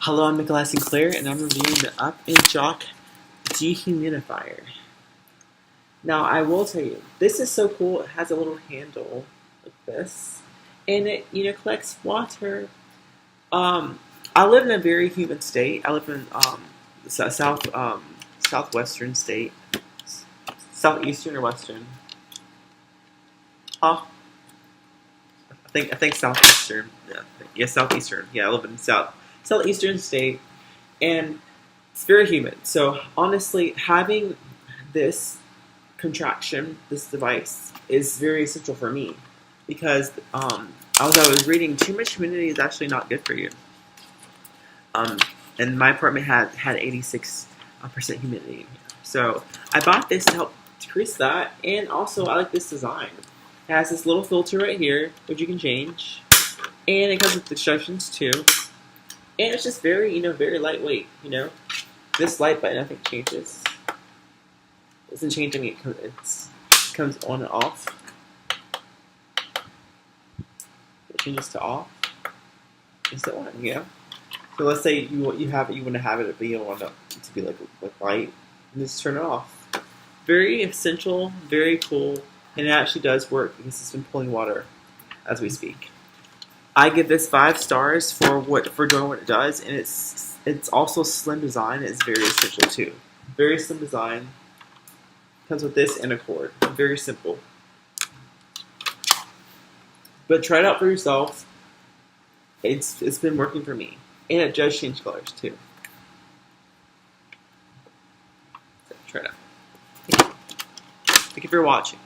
Hello, I'm Nikolai Sinclair, and I'm reviewing the Upenjok Dehumidifier. Now, I will tell you, this is so cool. It has a little handle like this, and it collects water. I live in a very humid state. I live in southwestern state, southeastern or western. Huh? I think southeastern. Yeah, southeastern. Yeah, I live in southeastern state, and it's very humid. So honestly, having this contraction, this device, is very essential for me because as I was reading, too much humidity is actually not good for you. And my apartment had 86% humidity, so I bought this to help decrease that. And also, I like this design. It has this little filter right here, which you can change, and it comes with instructions too. And it's just very, very lightweight. This light button I think changes. It doesn't change any. It comes on and off. It changes to off. It's the one, So let's say you want to have it, but you don't want it to be like light. And just turn it off. Very essential, very cool, and it actually does work because it's been pulling water as we speak. I give this 5 stars for doing what it does, and it's also slim design. It's very essential too. Very slim design. Comes with this and a cord. Very simple. But try it out for yourself. It's been working for me, and it does change colors too. So try it out. Thank you for watching.